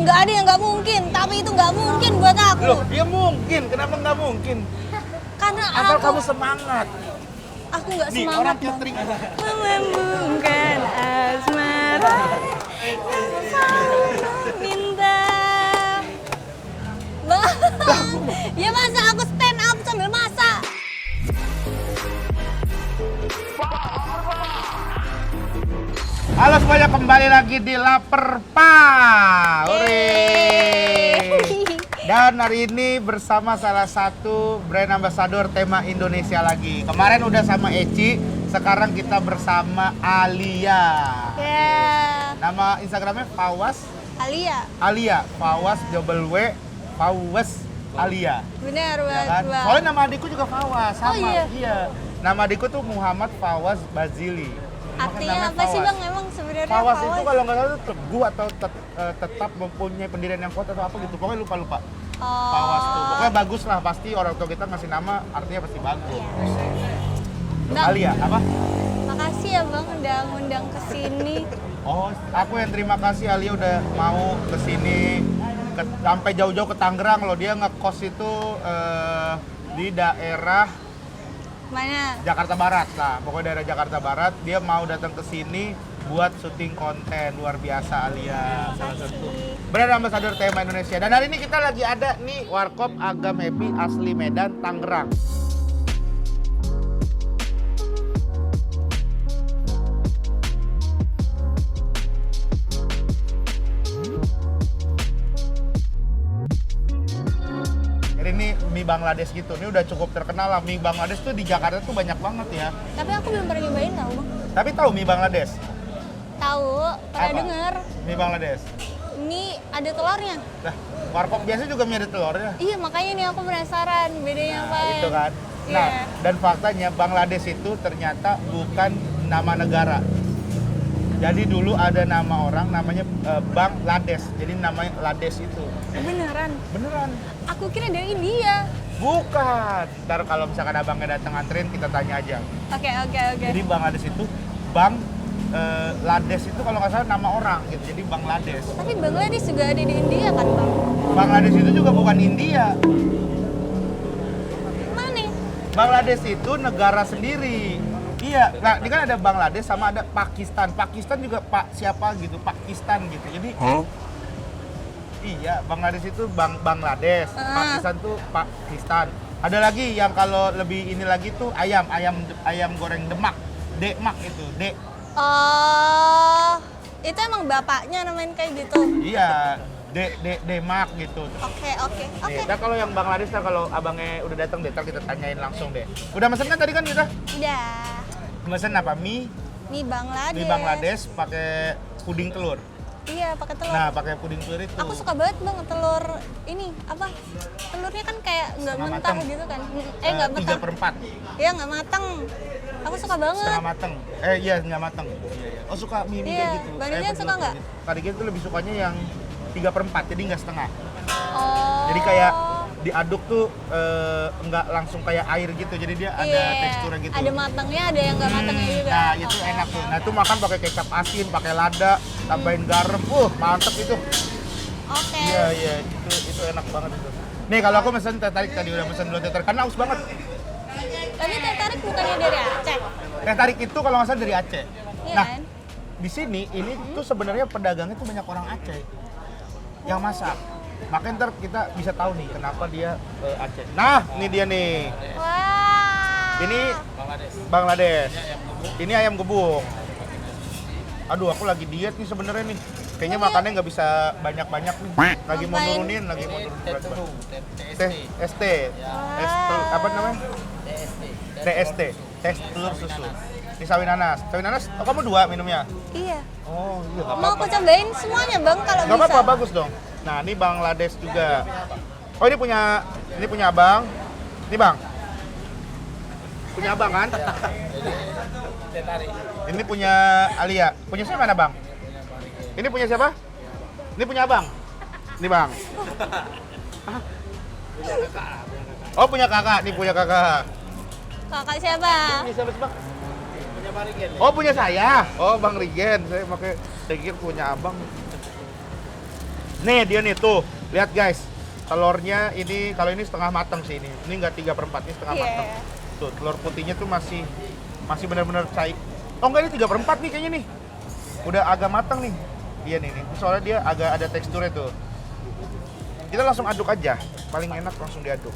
nggak ada yang nggak mungkin, tapi itu nggak mungkin buat aku. Loh, ya mungkin. Kenapa nggak mungkin? Karena Asal aku kamu semangat. nggak Nih, semangat. orang Bang. catering. Melambungkan asmara yang selalu minta. Bang, ya masa aku stand up sambil masak? Halo semuanya, kembali lagi di Laperpa. Dan hari ini bersama salah satu brand ambassador tema Indonesia lagi. Kemarin udah sama Eci, sekarang kita bersama Alia. Ya, Nama Instagramnya Fawas Alia. Alia, Fawas double W, Fawas Alia. Benar, Ya kan? Bang. Soalnya nama adikku juga Fawas, sama. Oh, Iya. Nama adikku tuh Muhammad Fawas Bazili. Artinya apa sih Bang emang sebenarnya Fawas itu kalau nggak salah tuh teguh atau tetap mempunyai pendirian yang kuat atau apa gitu. Pokoknya lupa. Fawas tuh. Pokoknya bagus lah, pasti orang tua kita ngasih nama artinya pasti bagus. Bang, Alia, apa? makasih ya Bang udah ngundang ke sini. Oh, aku yang terima kasih Alia udah mau kesini sampai jauh-jauh ke Tangerang loh. Dia ngekos itu di daerah Mana? Jakarta Barat lah. Pokoknya daerah Jakarta Barat. Dia mau datang ke sini buat syuting konten. Luar biasa Alia. Salah satu brand ambassador tema Indonesia. Dan hari ini kita lagi ada nih Warkop Agam Happy asli Medan, Tangerang. Jadi ini mie Bangladesh gitu. Ini udah cukup terkenal lah. Mie Bangladesh tuh di Jakarta tuh banyak banget ya. Tapi aku belum pernah nyobain tau Bang. Tapi tahu mie Bangladesh? Tahu, pernah Apa? denger. Mie Bangladesh. Ini ada telurnya. Nah, warkop biasa juga mie ada telurnya. Iya, makanya nih aku penasaran bedanya apa. Nah, itu kan. Nah, Iya. dan faktanya Bangladesh itu ternyata bukan nama negara. Jadi dulu ada nama orang namanya Bangladesh. Jadi namanya Lades itu. Beneran. Beneran. Aku kira dari India. Bukan. Ntar kalau misalkan abangnya datang anterin, kita tanya aja. Oke. Jadi Bangladesh itu Lades itu kalau nggak salah nama orang gitu. Jadi Bangladesh. Tapi Bangladesh juga ada di India kan Bang? Bangladesh itu juga bukan India. Mana? Bangladesh itu negara sendiri. Iya, nah ini kan ada Bangladesh sama ada Pakistan. Pakistan juga Pak siapa gitu, Pakistan gitu. Jadi iya, Bangladesh itu Bangladesh, Pakistan tuh Pakistan. Ada lagi yang kalau lebih ini lagi tuh ayam goreng Demak. Demak itu, Oh, itu emang bapaknya namain kayak gitu. Iya, Demak gitu. Oke. Nah kalau yang Bangladesh nah kalau abangnya udah datang deh, ntar kita tanyain langsung deh. Udah mesen kan tadi kan kita? Udah. Mesen apa? Mie Mie Bangladesh pakai puding telur. Iya, pakai telur. Nah, pakai puding telur itu. Aku suka banget Bang telur ini apa? Telurnya kan kayak nggak Setengah mentah mateng. gitu kan? Nggak mentah. 3/4. Iya nggak matang. Aku suka banget. Setengah mateng. Iya, nggak mateng. Oh, suka mie Iya, kayak gitu. Bang Dian suka nggak? Tadi tuh lebih sukanya yang 3/4, jadi nggak setengah. Oh. Jadi kayak diaduk tuh nggak langsung kayak air gitu. Jadi dia ada Iya, teksturnya gitu. Ada matangnya, ada yang nggak matangnya juga. Nah, itu Oke. enak tuh. Nah, itu makan pakai kecap asin, pakai lada, tambahin garam. Mantep itu. Oke. Iya, itu enak banget itu. Nih, kalau aku mesen teh tarik tadi udah mesen dua teh tarik karena haus banget. Tapi teh tarik bukannya dari Aceh? Teh tarik itu kalau nggak salah dari Aceh. Iya Nah, kan? di sini ini tuh sebenarnya pedagangnya tuh banyak orang Aceh yang masak. Makanya ntar kita bisa tahu nih kenapa dia Aceh. Nah, ini dia nih. Wah. Ini Bangladesh. Ini ayam gebuk. Aduh, aku lagi diet nih sebenarnya nih. Kayaknya makannya nggak bisa banyak-banyak nih. Lagi mau Ngapain? nurunin, lagi mau turun berat badan. Teh ST. Apa namanya? TST. Tes telur susu. Ini sawi nanas. Sawi nanas, oh, kamu 2 minumnya? Iya. Oh, iya nggak Mau apa-apa. aku cobain semuanya Bang kalau Nggak bisa. apa-apa, bagus dong. Nah, ini Bangladesh juga. Oh, ini punya abang. Ini Bang. Punya abang kan? Ini punya Alia. Punya siapa mana Bang? Ini punya siapa? Ini punya abang. Ini Bang. Oh, punya kakak. Ini punya kakak. Kakak siapa? Punya siapa sih Bang? Punya Bang Rigen. Oh, punya saya. Oh, Bang Rigen. Saya kira punya abang. Nih dia nih tuh, lihat guys. Telurnya ini, kalau ini setengah matang sih ini. Ini nggak 3/4, ini setengah Iya. matang. Tuh, telur putihnya tuh masih benar-benar cair. Oh enggak, ini 3/4 nih kayaknya nih. Udah agak matang nih. Dia nih. Soalnya dia agak ada teksturnya tuh. Kita langsung aduk aja. Paling enak langsung diaduk.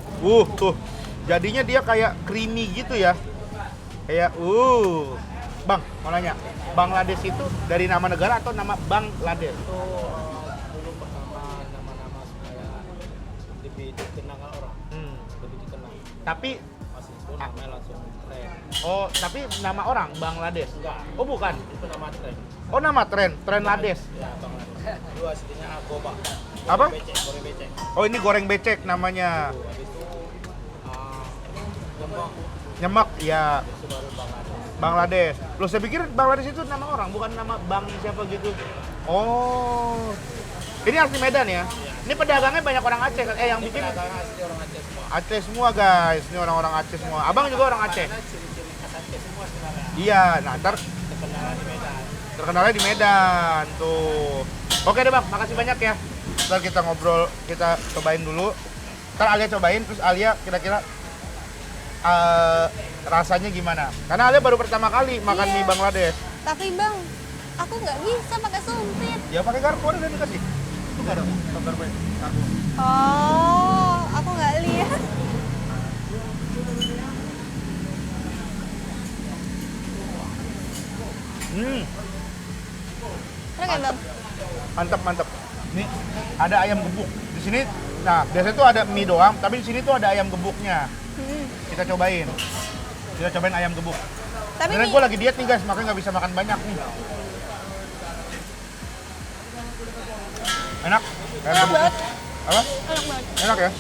Tuh. Jadinya dia kayak creamy gitu ya. Kayak Bang, mau nanya. Bangladesh itu dari nama negara atau nama Bangladesh? Itu dulu pertama nama-nama supaya lebih dikenal orang, lebih dikenal. Tapi Masih itu namanya langsung tren. tapi nama orang Bangladesh. Enggak, Oh, bukan. itu nama tren. Oh, nama tren Lades. Ya, Bangladesh. Dua aslinya Agoba. Apa? Goreng becek. Oh, ini goreng becek namanya. Habis itu lemak, Nyemek, ya. itu baru Bangladesh. Bangladesh. Loh, saya pikir Bangladesh itu nama orang, bukan nama bang siapa gitu. Oh. Ini asli Medan ya? Ini pedagangnya banyak orang Aceh kan? Yang bikin Pedagang asli orang Aceh semua. Aceh semua, guys. Ini orang-orang Aceh semua. Abang juga orang Aceh. Karena ciri-ciri khas Aceh semua sebenarnya. Iya, nah ntar Terkenal di Medan. terkenalnya di Medan tuh. Oke deh Bang, makasih banyak ya. Ntar kita ngobrol, kita cobain dulu. Ntar Alia cobain, terus Alia kira-kira rasanya gimana? Karena Alia baru pertama kali makan Iya. mie Bangladesh. Tapi bang, aku nggak bisa pakai sumpit. Ya pakai garpu udah dikasih. Itu nggak ada garpu. Garpu. Oh, aku nggak lihat. Enak ya bang? Mantap. Ini ada ayam gebuk. Di sini, nah biasanya tuh ada mie doang, tapi di sini tuh ada ayam gebuknya. Kita cobain. Kita cobain ayam gebuk. Tapi Karena mie, gue lagi diet nih guys, makanya nggak bisa makan banyak nih. Enak? enak banget. Apa? Enak banget. Enak ya?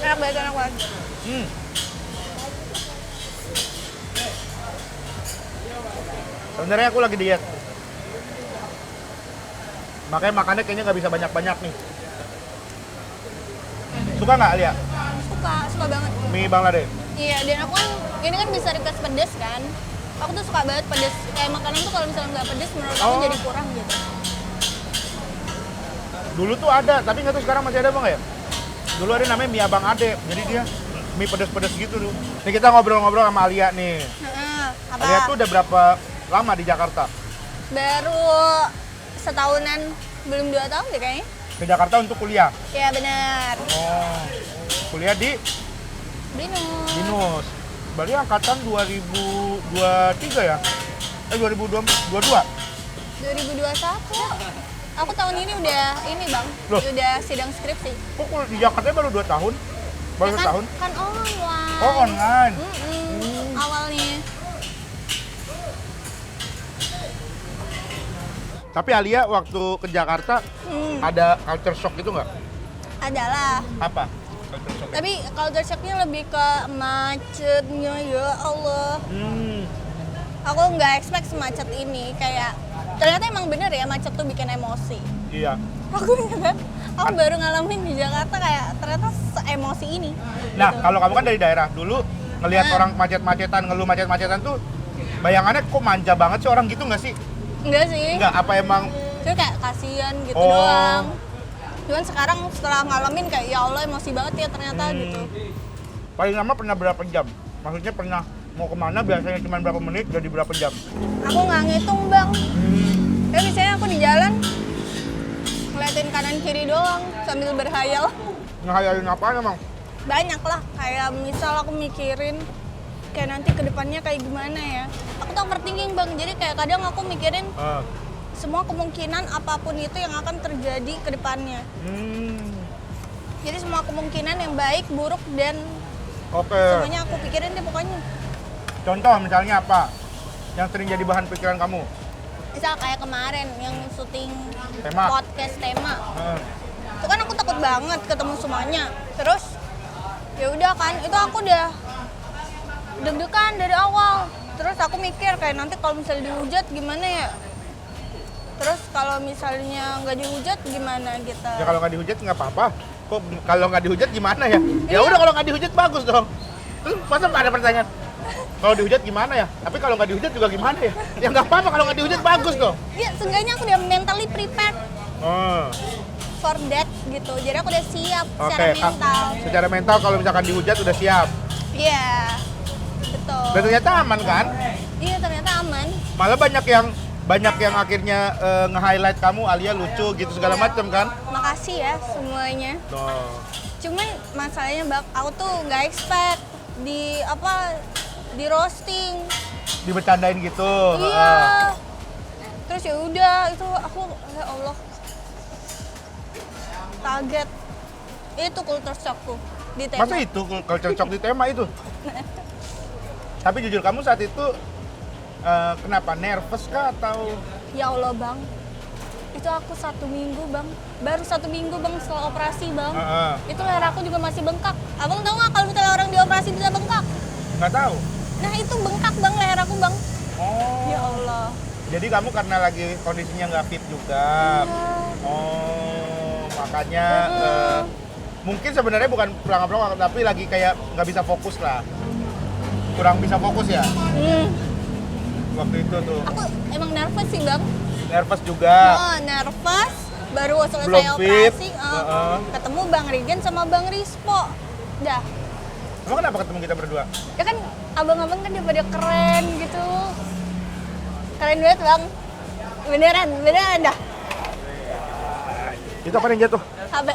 Enak banget. Sebenarnya aku lagi diet. Makanya makannya kayaknya nggak bisa banyak-banyak nih. Suka nggak Alia? Suka banget. Mie Bangladesh? Iya, dan aku kan, ini kan bisa request pedes kan. Aku tuh suka banget pedes. Kayak makanan tuh kalau misalnya nggak pedes, menurut aku Oh. jadi kurang gitu. Dulu tuh ada, tapi nggak tahu sekarang masih ada bang ya? Dulu ada namanya mie Abang Ade, jadi dia mie pedes-pedes gitu tuh. Nih kita ngobrol-ngobrol sama Alia nih. Apa? Alia tuh udah berapa lama di Jakarta? Baru setahunan, belum 2 tahun deh kayaknya. Ke Jakarta untuk kuliah? Ya benar. Oh, kuliah di Binus. Binus. Berarti angkatan 2023 ya? 2022? 2021. Aku tahun ini udah ini bang, Loh? udah sidang skripsi. Kok di Jakarta baru 2 tahun? Baru Ya setahun? Kan online. Oh, online. Awalnya. Tapi Alia waktu ke Jakarta ada culture shock gitu nggak? Adalah. Apa? Culture shock. Tapi culture shock-nya lebih ke macetnya, ya Allah. Aku nggak expect semacet ini, kayak ternyata emang bener ya macet tuh bikin emosi. Iya. Aku baru ngalamin di Jakarta kayak ternyata emosi ini. Nah, gitu. kalau kamu kan dari daerah, dulu ngelihat Nah. orang macet-macetan, ngeluh macet-macetan tuh bayangannya kok manja banget sih orang gitu nggak sih? Enggak sih. Enggak, apa emang Cuma kayak kasihan gitu Oh. doang. Cuman sekarang setelah ngalamin kayak ya Allah emosi banget ya ternyata gitu. paling lama pernah berapa jam? Maksudnya pernah mau kemana biasanya cuma berapa menit jadi berapa jam? Aku nggak ngitung bang. Ya biasanya aku di jalan ngeliatin kanan kiri doang sambil berhayal. Ngehayalin apa emang? Banyak lah, kayak misal aku mikirin kayak nanti kedepannya kayak gimana ya. Aku tuh overthinking bang, jadi kayak kadang aku mikirin semua kemungkinan apapun itu yang akan terjadi ke depannya. Jadi semua kemungkinan yang baik, buruk, dan Oke. semuanya aku pikirin deh pokoknya. Contoh misalnya apa? Yang sering jadi bahan pikiran kamu? Misal kayak kemarin yang syuting Tema. podcast tema. Itu kan aku takut banget ketemu semuanya. Terus ya udah kan, itu aku udah deg-degan dari awal. Terus aku mikir kayak nanti kalau misalnya dihujat gimana ya? Terus kalau misalnya nggak dihujat gimana gitu? Ya kalau nggak dihujat nggak apa-apa. Kok kalau nggak dihujat gimana ya? Ya Iya. udah kalau nggak dihujat bagus dong. Terus masa ada pertanyaan? Kalau dihujat gimana ya? Tapi kalau nggak dihujat juga gimana ya? Ya nggak apa-apa kalau nggak dihujat bagus dong. Ya seenggaknya aku udah mentally prepared. Oh. for that gitu. Jadi aku udah siap Oke, secara mental. secara mental kalau misalkan dihujat udah siap. Iya, betul. Dan ternyata aman kan? Iya, ternyata aman. Malah banyak yang akhirnya nge-highlight kamu, Alia lucu gitu segala macam kan? Makasih ya semuanya. Oh. Cuman masalahnya Bang, aku tuh nggak expect di roasting. Dibercandain gitu. Iya. Terus ya udah itu aku ya Allah kaget. Itu culture shockku di tema. Masa itu kalau cocok di tema itu? Tapi jujur kamu saat itu kenapa? Nervous kah atau? Ya Allah Bang, itu aku 1 minggu Bang, baru 1 minggu Bang setelah operasi Bang. Itu leher aku juga masih bengkak. Abang tahu nggak kalau misalnya orang dioperasi bisa bengkak? Nggak tahu. Nah itu bengkak Bang leher aku Bang. Oh. Ya Allah. Jadi kamu karena lagi kondisinya nggak fit juga. Iya. Oh, makanya mungkin sebenarnya bukan pelangak-pelangak tapi lagi kayak nggak bisa fokus lah. Kurang bisa fokus ya waktu itu tuh. Aku emang nervous sih Bang. Nervous juga. Oh, nervous. Baru selesai Belum fit. operasi, ketemu Bang Rigen sama Bang Rispo. Dah. Emang kenapa ketemu kita berdua? Ya kan abang-abang kan pada keren gitu. Keren banget Bang. Beneran dah. Itu apa yang jatuh? HP.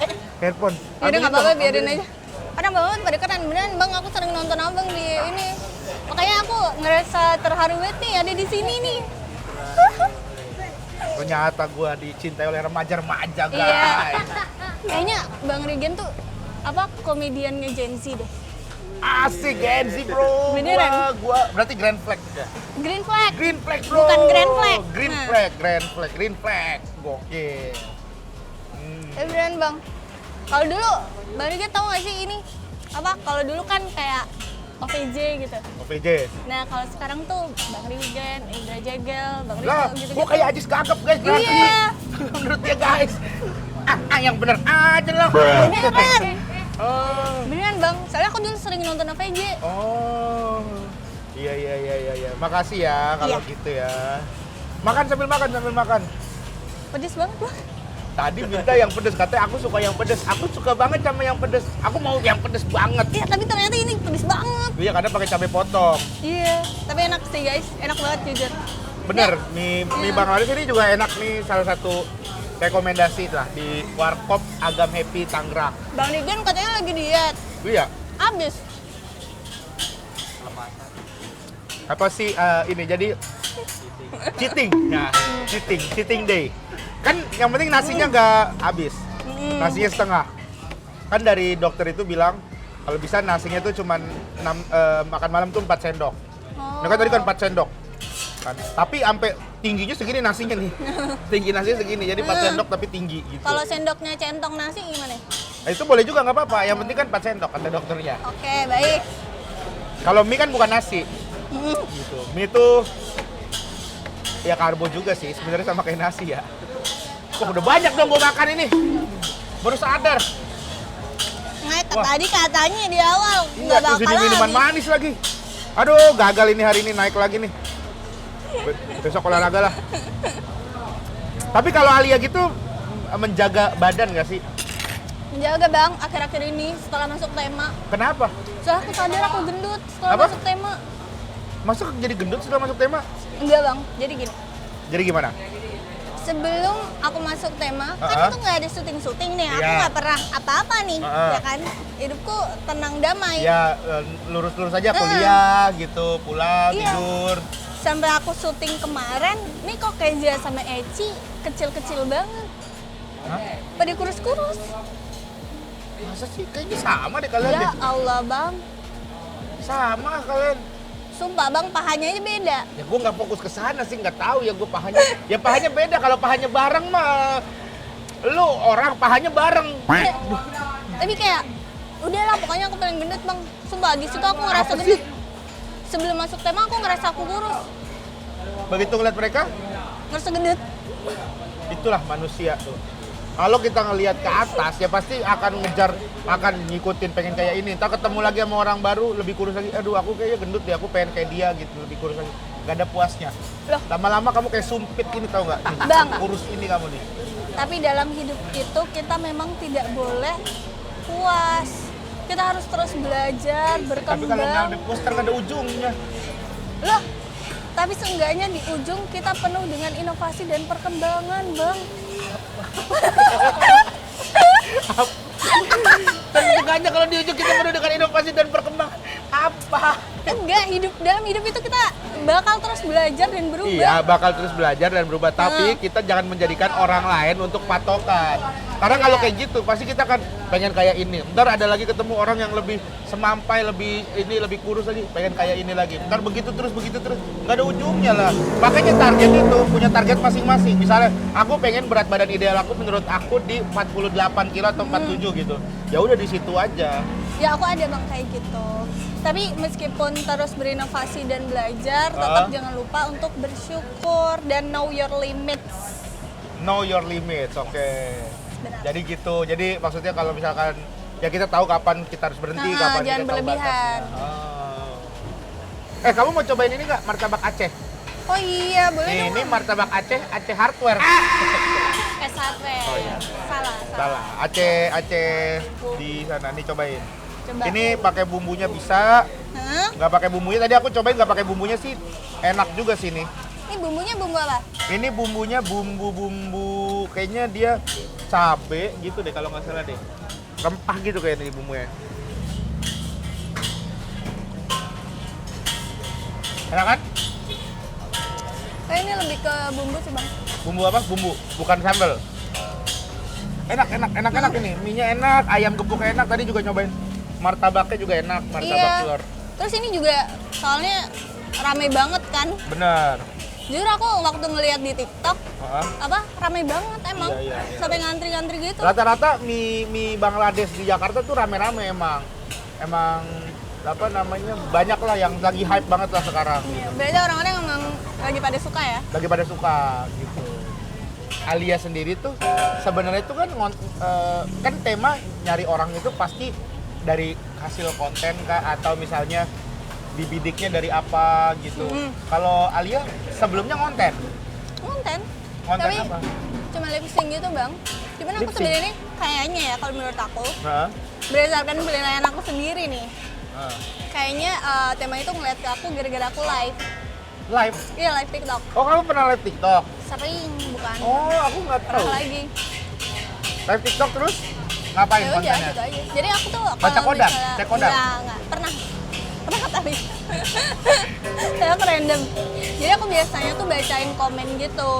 Handphone. Yaudah Ambil nggak itu, apa-apa, biarin ambil. aja. Karena abang pada keren, beneran Bang, aku sering nonton abang di ini. Makanya aku ngerasa terharu banget nih ada di sini nih. Ternyata gua dicintai oleh remaja-remaja, guys. Iya. Kayaknya Bang Regen tuh komediannya Gen Z deh. Asik Gen Z, bro. Beneran? Gua berarti Grand Flag ya. Green flag. Green Flag, bro. Bukan Grand Flag. Green Nah. Flag, Green Flag. Gokil. Beneran Bang. Kalau dulu Bang Regen tahu nggak sih ini kalau dulu kan kayak OVJ gitu. OVJ. Nah kalau sekarang tuh Bang Regen, Indra Jegel, Bang Lah, Rizko gitu. gua kayak Ajis Gagap, guys. Berarti. Iya. Menurut dia, guys. Yang bener aja lah. Beneran. Oh. Beneran Bang. Soalnya aku dulu sering nonton OVJ. Oh. Iya. Makasih ya kalau Iya. gitu ya. Makan sambil makan. Pedes banget Bang. Tadi minta yang pedes, katanya aku suka yang pedes. Aku suka banget sama yang pedes. Aku mau yang pedes banget. Iya tapi ternyata ini pedes banget. Iya, karena pakai cabai potong. Iya. Tapi enak sih guys. Enak banget jujur. Bener, mie Bang Haris ini juga enak nih, salah satu rekomendasi lah di Warkop Agam Happy Tangerang. Bang Regen katanya lagi diet. Iya. Abis. Apa sih ini jadi cheating. Nah, cheating day. Kan yang penting nasinya nggak habis. Nasinya setengah. Kan dari dokter itu bilang kalau bisa nasinya itu cuman makan malam tuh 4 sendok. Nah kan tadi kan 4 sendok. Kan. Tapi sampai tingginya segini nasinya nih. Tinggi nasinya segini. Jadi 4 sendok tapi tinggi gitu. Kalau sendoknya centong nasi gimana? Nah, itu boleh juga nggak apa-apa. Yang penting kan 4 sendok kata dokternya. Oke, baik. Kalau mie kan bukan nasi. Gitu. Mie itu ya karbo juga sih. Sebenarnya sama kayak nasi ya. Wah, udah banyak dong gue makan ini. Baru sadar. Nah, Wah. tadi katanya di awal Iya, nggak terus bakal ini minuman habis. manis lagi. Aduh, gagal ini hari ini naik lagi nih. Besok olahraga lah. Tapi kalau Alia gitu menjaga badan nggak sih? Menjaga Bang, akhir-akhir ini setelah masuk tema. Kenapa? Soalnya aku sadar aku gendut setelah Apa? masuk tema. Masuk jadi gendut setelah masuk tema? Enggak Bang, jadi gini. Jadi gimana? Sebelum aku masuk tema, kan Uh-uh. itu nggak ada syuting-syuting nih. Aku Iya. nggak pernah apa-apa nih, Uh-uh. ya kan? Hidupku tenang damai. Ya lurus-lurus aja kuliah gitu, pulang, Iya. tidur. Sampai aku syuting kemarin, nih kok Kezia sama Eci kecil-kecil banget. Hah? Pada kurus-kurus. Masa sih? Kayaknya sama deh kalian Ya deh. Allah Bang. Sama kalian. Sumpah Bang, pahanya aja beda. Ya gue nggak fokus ke sana sih, nggak tahu ya gue pahanya. Ya pahanya beda, kalau pahanya bareng mah lu orang pahanya bareng. Tapi kayak udahlah pokoknya aku paling gendut Bang. Sumpah di situ aku ngerasa Apa gendut. sih? Sebelum masuk tema aku ngerasa aku kurus. Begitu ngeliat mereka, Ngerasa gendut. itulah manusia tuh. Kalau kita ngelihat ke atas ya pasti akan ngejar, akan ngikutin pengen kayak ini. Entah ketemu lagi sama orang baru lebih kurus lagi. Aduh aku kayaknya gendut deh, aku pengen kayak dia gitu, lebih kurus lagi. Gak ada puasnya. Loh. Lama-lama kamu kayak sumpit ini tau nggak? Nih, Bang. kurus ini kamu nih. Tapi dalam hidup itu kita memang tidak boleh puas. Kita harus terus belajar, Tapi berkembang. kalau nggak ada poster nggak ada ujungnya. Loh, tapi seenggaknya di ujung kita penuh dengan inovasi dan perkembangan, Bang. Tentu aja kalau di ujung kita penuh dengan inovasi dan perkembangan. Apa? Enggak, dalam hidup itu kita bakal terus belajar dan berubah. Iya, bakal terus belajar dan berubah. Tapi kita jangan menjadikan orang lain untuk patokan. Karena kalau kayak gitu, pasti kita kan pengen kayak ini. Ntar ada lagi ketemu orang yang lebih semampai, lebih kurus lagi, pengen kayak ini lagi. Ntar begitu terus. Nggak ada ujungnya lah. Makanya target itu punya target masing-masing. Misalnya, aku pengen berat badan ideal aku menurut aku di 48 kilo atau 47 gitu. Ya udah di situ aja. Ya aku ada Bang kayak gitu. Tapi meskipun terus berinovasi dan belajar, tetap jangan lupa untuk bersyukur dan know your limits. Know your limits, oke. Benar. Jadi gitu. Jadi maksudnya kalau misalkan ya kita tahu kapan kita harus berhenti, Nah, kapan jangan kita tahu berlebihan. batasnya. Kamu mau cobain ini nggak martabak Aceh? Oh iya, boleh Nih, dong. ini martabak Aceh Hardware. Sate. Oh iya. Salah. Salah. Aceh di sana. Nih cobain. Coba. Ini pakai bumbunya bisa, Hah? nggak pakai bumbunya. Tadi aku cobain nggak pakai bumbunya sih, enak juga sih nih. Ini bumbunya bumbu apa? Ini bumbunya bumbu kayaknya dia cabe gitu deh kalau nggak salah deh. Rempah gitu kayaknya ini bumbunya. Enak kan? Kayak ini lebih ke bumbu sih Bang. Bumbu apa? Bumbu, bukan sambal. Enak ini. Mie-nya enak, ayam gepuknya enak. Tadi juga nyobain martabaknya juga enak, martabak telur. Terus ini juga soalnya rame banget kan. Bener. Jujur aku waktu ngeliat di TikTok, rame banget emang. Iya. Sampai ngantri-ngantri gitu. Rata-rata mie Bangladesh di Jakarta tuh rame-rame emang. Emang apa namanya, banyak lah yang lagi hype banget lah sekarang. Iya, berarti orang-orang emang lagi pada suka ya? Lagi pada suka gitu. Alia sendiri tuh sebenarnya itu kan kan tema nyari orang itu pasti dari hasil konten kah atau misalnya dibidiknya dari apa gitu. Kalau Alia sebelumnya konten Tapi apa? cuma lip sync gitu Bang. Cuman aku Lip sync? sebenarnya kayaknya ya kalau menurut aku, Nah, berdasarkan penilaian aku sendiri nih, nah. kayaknya tema itu ngeliat ke aku gara-gara aku live. Live. Iya, live TikTok. Oh, kamu pernah live TikTok? Sering, bukan? Oh, aku nggak tahu. Pernah lagi. Live TikTok terus ngapain Ya udah kontennya? gitu aja. Jadi aku tuh Baca kalau kodam? misalnya- Cek kodam? Enggak. Pernah tapi saya aku random. Jadi aku biasanya tuh bacain komen gitu.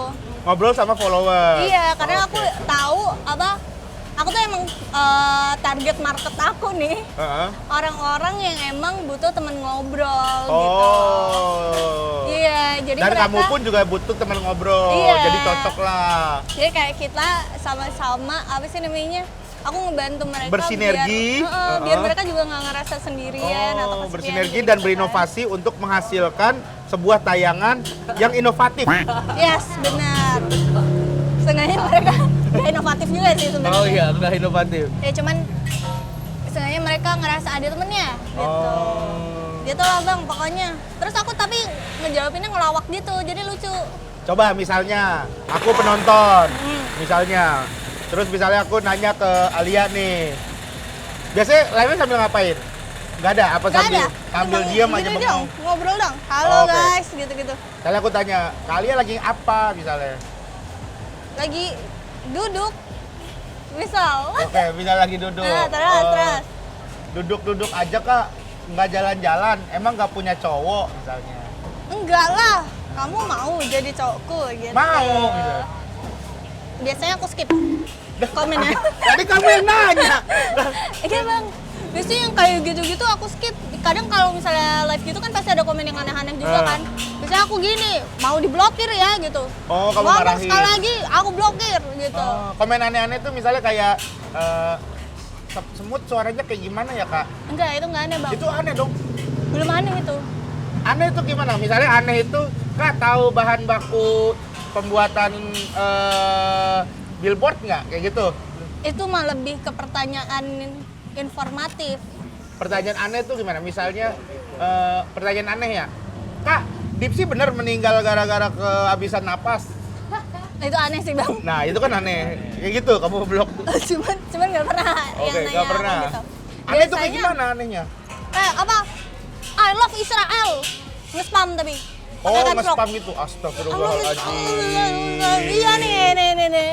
Ngobrol sama follower. Iya, karena Oke. aku tahu aku tuh emang target market aku nih Heeh. orang-orang yang emang butuh temen ngobrol gitu. Oh. Iya, jadi Dan mereka kamu pun juga butuh teman ngobrol, Iya. jadi cocok lah. jadi kayak kita sama-sama apa sih namanya? Aku ngebantu mereka Bersinergi. biar mereka juga nggak ngerasa sendirian atau kesepian Bersinergi gitu dan kan. berinovasi untuk menghasilkan sebuah tayangan yang inovatif. Yes, benar. Seenggaknya mereka nggak inovatif juga sih sebenarnya. nggak inovatif. Ya cuman seenggaknya mereka ngerasa ada temennya gitu. Oh. Gitu lah Bang pokoknya. Terus aku tapi ngejawabinnya ngelawak gitu, jadi lucu. Coba misalnya, aku penonton, misalnya. Terus misalnya aku nanya ke Alia nih. Biasanya live-nya sambil ngapain? Nggak ada, apa Gak sambil ada. sambil Emang diam aja gitu bengong? dong, ngobrol dong. Halo Oke. guys, gitu-gitu. Misalnya aku tanya, "Kak Alia lagi apa?" misalnya. Lagi duduk. Misal. Oke, bisa lagi duduk. Nah, terus. Duduk-duduk aja Kak, nggak jalan-jalan. Emang nggak punya cowok misalnya. Enggak lah. Kamu mau jadi cowokku gitu. Mau gitu. Biasanya aku skip komennya. Tadi kamu yang nanya. Iya Bang. Biasanya yang kayak gitu-gitu aku skip. Kadang kalau misalnya live gitu kan pasti ada komen yang aneh-aneh juga kan. Biasanya aku gini, mau diblokir ya gitu. Oh, kamu Ngomong marahin. sekali lagi, aku blokir gitu. Oh, komen aneh-aneh tuh misalnya kayak semut suaranya kayak gimana ya Kak? Enggak, itu enggak aneh Bang. Itu aneh dong. Belum aneh itu. Aneh itu gimana? Misalnya aneh itu Kak tahu bahan baku pembuatan billboard nggak? Kayak gitu. Itu mah lebih ke pertanyaan informatif. Pertanyaan aneh tuh gimana? Misalnya pertanyaan aneh ya, Kak, Dipsy bener meninggal gara-gara kehabisan napas? Itu aneh sih bang. Nah, itu kan aneh. Kayak gitu, kamu blok. cuman nggak pernah Oke, yang nanya nggak pernah. aku gitu. Aneh tuh kayak Biasanya, gimana anehnya? apa? I love Israel. Nge-spam tapi. Oh, Pakai caps lock. nge-spam gitu. I love Astagfirullahaladzim. Iya nih. Nih,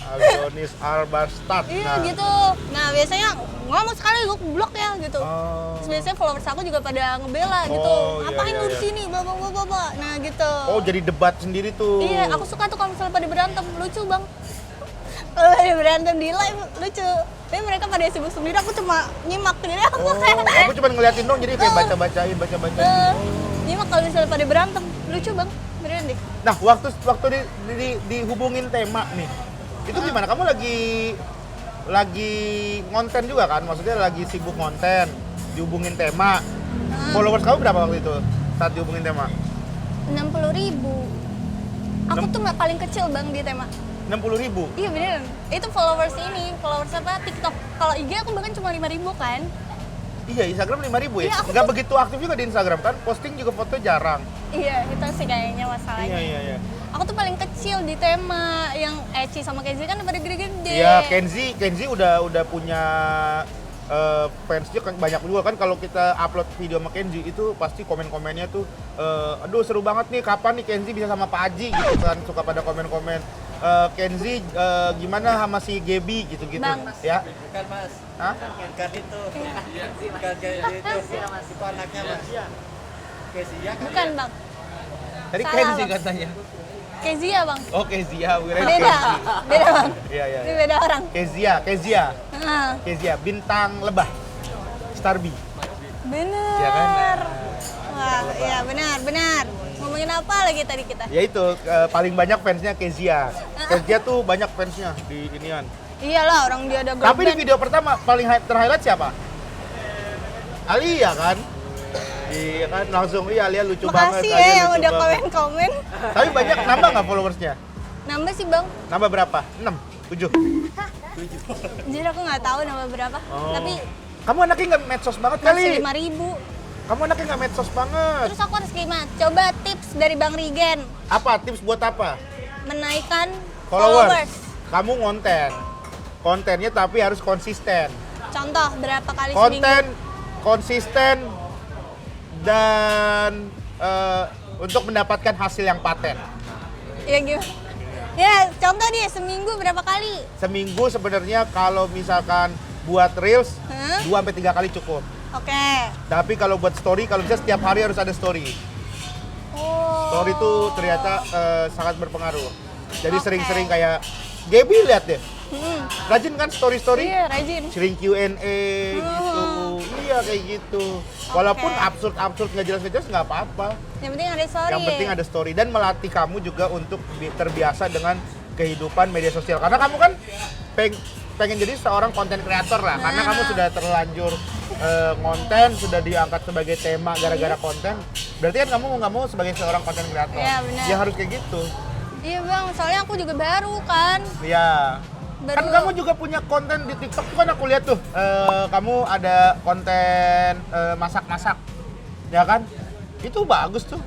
Aldonis Albastad. Iya gitu. Nah biasanya ngomong sekali gue blok ya gitu. Oh. Terus biasanya followers aku juga pada ngebela gitu. Oh, iya, Ngapain iya, lu di iya. sini? Bapak. Nah gitu. Oh, jadi debat sendiri tuh. Iya, aku suka tuh kalau misalnya pada berantem, lucu bang. Kalau pada berantem di live lucu. Tapi mereka pada sibuk sendiri, aku cuma nyimak jadi aku Oh, aku cuma ngeliatin dong, jadi kayak baca-bacain. nyimak kalau misalnya pada berantem, lucu bang. Beneran deh. Nah, waktu dihubungin tema nih, itu gimana? Kamu lagi ngonten juga kan? Maksudnya lagi sibuk ngonten, dihubungin tema. Followers kamu berapa waktu itu saat dihubungin tema? 60.000. Aku tuh nggak paling kecil bang di tema. 60.000. Iya beneran. Itu followers apa TikTok. Kalau IG aku bahkan cuma 5.000 kan. Iya, Instagram 5.000 ya? Iya, aku Nggak tuh- begitu aktif juga di Instagram kan? Posting juga foto jarang. Iya, itu sih kayaknya masalahnya. Iya. Aku tuh paling kecil di tema, yang Eci sama Kenzi kan pada gede-gede. Iya, Kenzi udah punya fansnya kan banyak juga kan. Kalau kita upload video sama Kenzi itu pasti komen-komennya tuh aduh seru banget nih, kapan nih Kenzi bisa sama Pak Haji gitu kan, suka pada komen-komen Kenzi gimana sama si Gebi gitu-gitu. Bang. Ya. Bukan mas, Hah? bukan itu. Bukan kayak itu. Itu anaknya mas. Kezia kan? Bukan bang, Tadi Salah, Kenzi Bang. katanya. Kezia bang. Oh, Kezia, kirain Beda, Kenzi. beda bang. Iya. Ini beda orang. Kezia, bintang lebah. Starby. Bener. Iya kan? Wah, iya benar. Ngomongin apa lagi tadi kita? Ya itu paling banyak fansnya Kezia. Kezia tuh banyak fansnya di inian. Iyalah, orang dia ada girl Tapi di band. video pertama paling terhighlight siapa? Alia kan? Iya kan langsung Alia lucu banget. Makasih Alia ya yang lucu udah banget. komen-komen. Tapi banyak nambah nggak followersnya? Nambah sih bang. Nambah berapa? 6, 7. Jadi aku nggak tahu nambah berapa. Oh. Tapi Kamu anaknya nggak medsos banget masih kali. 5.000. Kamu anaknya nggak medsos banget. Terus aku harus gimana? Coba tips dari Bang Rigen Apa tips buat apa? menaikkan Followers. followers. Kamu kontennya tapi harus konsisten. Contoh berapa kali Konten seminggu? konsisten dan untuk mendapatkan hasil yang paten. Ya gimana? Ya contoh deh seminggu berapa kali? Seminggu sebenarnya kalau misalkan buat reels Hah? 2-3 kali cukup. Oke. Tapi kalau buat story, kalau bisa setiap hari harus ada story. Oh. Story itu ternyata sangat berpengaruh. Jadi Oke. sering-sering kayak Gaby lihat deh. Hmm. Rajin kan story-story? Iya rajin. Sering Q&A gitu. Iya kayak gitu. Walaupun Oke. absurd nggak jelas nggak apa-apa. Yang penting ada story. Yang penting ada story dan melatih kamu juga untuk terbiasa dengan kehidupan media sosial. Karena kamu kan pengen jadi seorang konten kreator lah. Karena kamu sudah terlanjur konten, sudah diangkat sebagai tema gara-gara konten. Berarti kan kamu nggak mau sebagai seorang konten kreator. Iya, benar. Ya harus kayak gitu. Iya bang, soalnya aku juga baru kan. Iya. Kan Baru- kamu juga punya konten di TikTok tuh kan aku lihat tuh. Kamu ada konten masak-masak. Ya kan? Itu bagus tuh.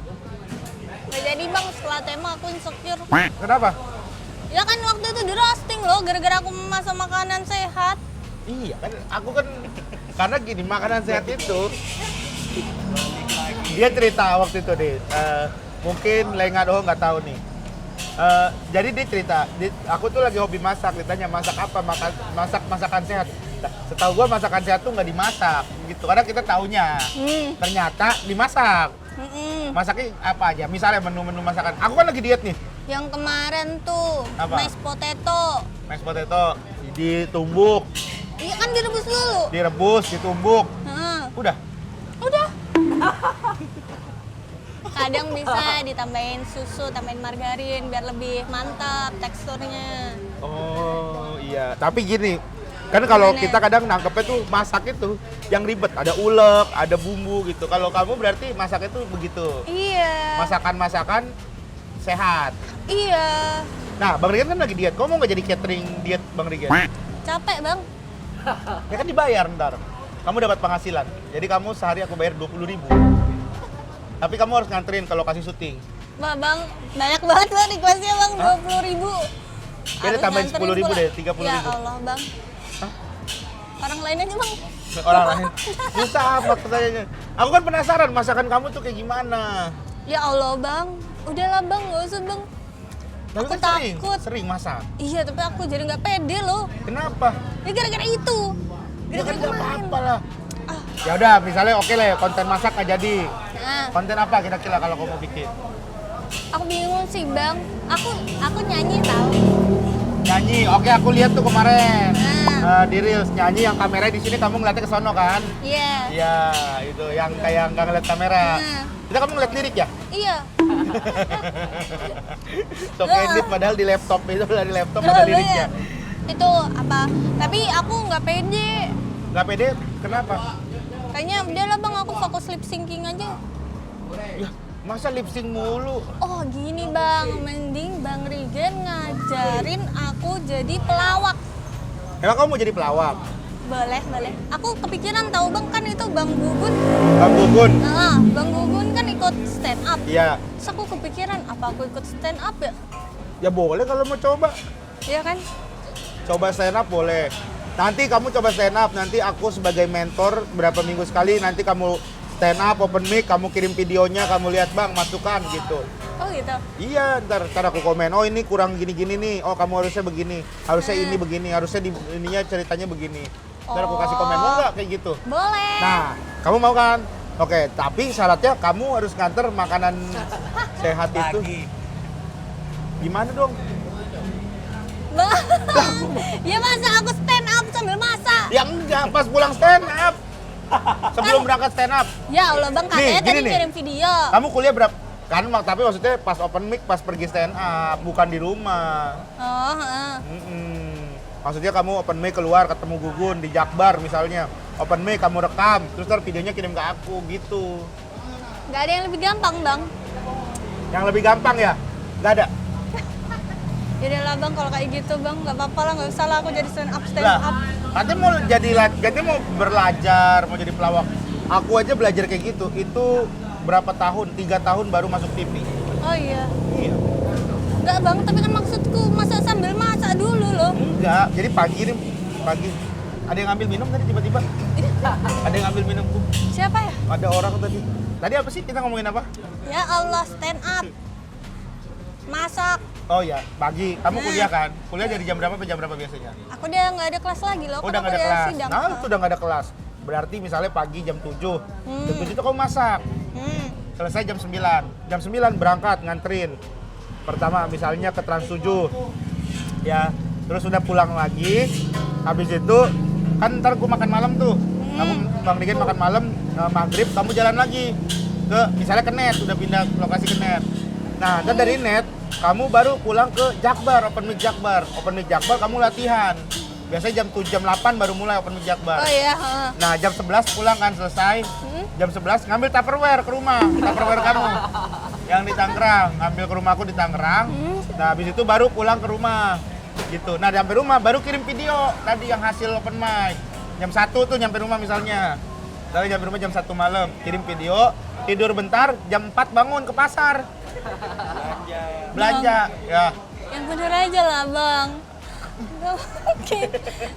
Gak jadi bang, setelah tema aku insecure. Kenapa? Ya kan waktu itu di roasting loh, gara-gara aku memasak makanan sehat. Iya kan, aku kan karena gini makanan sehat itu dia cerita waktu itu deh, mungkin Lenga doang nggak tahu nih. Jadi dia cerita, aku tuh lagi hobi masak, ditanya masak apa, masakan sehat. Nah, setahu gua masakan sehat tuh nggak dimasak, gitu. Karena kita taunya, ternyata dimasak. Masaknya apa aja? Misalnya menu-menu masakan. Aku kan lagi diet nih. Yang kemarin tuh, Apa? mashed potato. Mashed potato ditumbuk, Iya kan direbus dulu. direbus, ditumbuk. Heeh. Udah. Udah. Kadang bisa ditambahin susu, tambahin margarin biar lebih mantap teksturnya. Oh iya, tapi gini, kan kalau Gimana? kita kadang nangkepnya tuh masak itu yang ribet, ada ulek, ada bumbu gitu. Kalau kamu berarti masaknya tuh begitu, Iya. masakan-masakan sehat. Iya. Nah, Bang Rigen kan lagi diet, kamu mau nggak jadi catering diet Bang Rigen? Capek bang. Ya kan dibayar ntar, kamu dapat penghasilan. Jadi kamu sehari aku bayar 20.000. Tapi kamu harus nganterin ke lokasi syuting. Wah bang, banyak banget bang requestnya bang, 20.000. Ya udah tambahin 10.000 deh, 30.000. Ya Allah bang. Orang lain aja bang. Orang lain. Susah apa pertanyaannya. Aku kan penasaran masakan kamu tuh kayak gimana. Ya Allah bang, udahlah bang, nggak usah bang. Tapi Aku kan takut. sering masak. Iya tapi aku jadi nggak pede loh. Kenapa? Ya gara-gara itu. Ya kan Gara-gara nggak kemarin. apa-apa lah. Ah, Ya udah, misalnya oke lah ya, konten masak nggak jadi. nah, Konten apa kira-kira kalau kamu mau bikin? aku bingung sih bang. Aku nyanyi tahu. Nyanyi, oke aku lihat tuh kemarin Nah. di Reels nyanyi yang kamera di sini kamu ngeliatnya ke sono kan? Iya. Iya, itu yang kayak nggak ngeliat kamera. Nah. Kita kamu ngeliat lirik ya? Iya. Sok edit padahal di laptop itu di laptop ada liriknya. Itu apa? Tapi aku nggak pede. Nggak pede? Kenapa? Kayaknya udahlah bang, aku fokus lip syncing aja. Ya, masa lip sync mulu? Oh gini bang, mending bang Rigen ngajarin aku jadi pelawak. Emang kamu mau jadi pelawak? Boleh, boleh. Aku kepikiran tahu bang, kan itu bang Gugun. Bang Gugun? Nah, bang Gugun kan ikut stand up. Iya. Terus aku kepikiran, apa aku ikut stand up ya? Ya boleh kalau mau coba. Iya kan? Coba stand up boleh. Nanti kamu coba stand up, nanti aku sebagai mentor berapa minggu sekali nanti kamu stand up, open mic, kamu kirim videonya, kamu lihat bang, masukkan gitu. Oh gitu. Iya, ntar aku komen, oh ini kurang gini-gini nih, oh kamu harusnya begini, harusnya ini begini, harusnya di ininya ceritanya begini. Ntar aku kasih komen, mau nggak kayak gitu? Boleh. Nah, kamu mau kan? Oke, tapi syaratnya kamu harus nganter makanan sehat itu. Gimana dong? Bang, ya masa aku stand up sambil masak? Ya enggak, pas pulang stand up. Sebelum berangkat stand up. Ya Allah bang, katanya Nih, tadi gini nih. kirim video. Kamu kuliah berapa? Kan tapi maksudnya pas open mic, pas pergi stand up, bukan di rumah. Oh, heeh. Maksudnya kamu open mic keluar ketemu Gugun di Jakbar misalnya. Open mic kamu rekam, terus ntar videonya kirim ke aku gitu. Gak ada yang lebih gampang bang. Yang lebih gampang ya? Nggak ada? Yaudah lah bang, kalau kayak gitu bang, gak apa-apa lah, gak usah lah aku jadi stand up. Lah, katanya mau belajar, mau jadi pelawak. Aku aja belajar kayak gitu, itu berapa tahun? 3 tahun baru masuk TV. Oh iya. Iya. Enggak bang, tapi kan maksudku masak sambil masak dulu loh. Enggak, jadi pagi. Ada yang ngambil minum tadi tiba-tiba? Ada yang ngambil minum tuh. Siapa ya? Ada orang tadi. Tadi apa sih kita ngomongin apa? Ya Allah, stand up. Masak. Oh ya, pagi. Kamu Nah. kuliah kan? Kuliah dari jam berapa sampai jam berapa biasanya? Aku udah nggak ada kelas lagi loh. Oh, kan udah aku nggak ada kelas. sidang. Nah, itu udah nggak ada kelas. Berarti misalnya pagi jam 7. Jam 7 itu kamu masak. Selesai jam 9. Jam 9 berangkat nganterin. Pertama misalnya ke Trans 7. Ya, terus udah pulang lagi. Habis itu kan ntar aku makan malam tuh. Kamu Bang Rigen makan malam, maghrib kamu jalan lagi ke misalnya ke Net, udah pindah lokasi ke Net. Nah, dan dari Net kamu baru pulang ke Jakbar, open mic Jakbar. Open mic Jakbar kamu latihan. Biasanya jam 7, jam 8 baru mulai open mic Jakbar. Oh iya. heeh. Nah, jam 11 pulang kan selesai. Jam 11 ngambil Tupperware ke rumah. Tupperware kamu. Yang di Tangerang, ngambil ke rumahku di Tangerang. Nah, habis itu baru pulang ke rumah. Gitu. Nah, sampai rumah baru kirim video tadi yang hasil open mic. Jam 1 tuh nyampe rumah misalnya. Lalu nyampe rumah jam 1 malam, kirim video, tidur bentar, jam 4 bangun ke pasar. Belanja. Ya. Yang bener aja lah bang. Gak mungkin.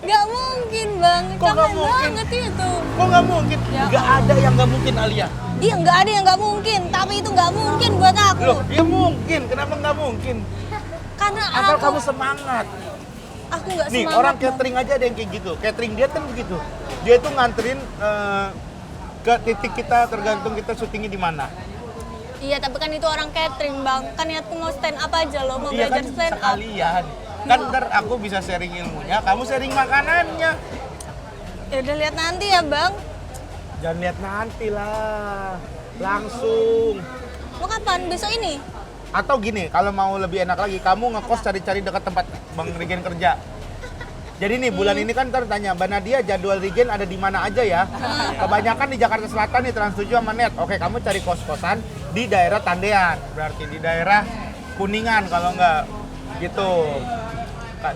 Gak mungkin bang. Kok nggak Capek mungkin? banget itu. Kok nggak mungkin? Ya Nggak ada yang nggak mungkin, Alia. Iya nggak ada yang nggak mungkin. Tapi itu nggak mungkin buat aku. Loh, ya mungkin. Kenapa nggak mungkin? Karena Asal aku. kamu semangat. Aku nggak Nih, semangat. orang Bang. catering aja ada yang kayak gitu. Catering dia kan begitu. Dia itu nganterin ke titik kita tergantung kita syutingnya di mana. Iya, tapi kan itu orang catering, Bang. Kan niatku mau stand up aja loh, mau Iya belajar kan stand up. sekalian. Kan ntar aku bisa sharing ilmunya, kamu sharing makanannya. Ya udah lihat nanti ya, Bang. Jangan lihat nanti lah. Langsung. Mau kapan? Besok ini? Atau gini, kalau mau lebih enak lagi, kamu ngekos cari-cari dekat tempat Bang Rigen kerja. Jadi nih bulan ini kan ntar tanya, Mbak Nadia jadwal Rigen ada di mana aja ya? Kebanyakan di Jakarta Selatan nih, Trans 7 sama Net. Oke, kamu cari kos-kosan di daerah Tandean, berarti di daerah Kuningan kalau enggak gitu.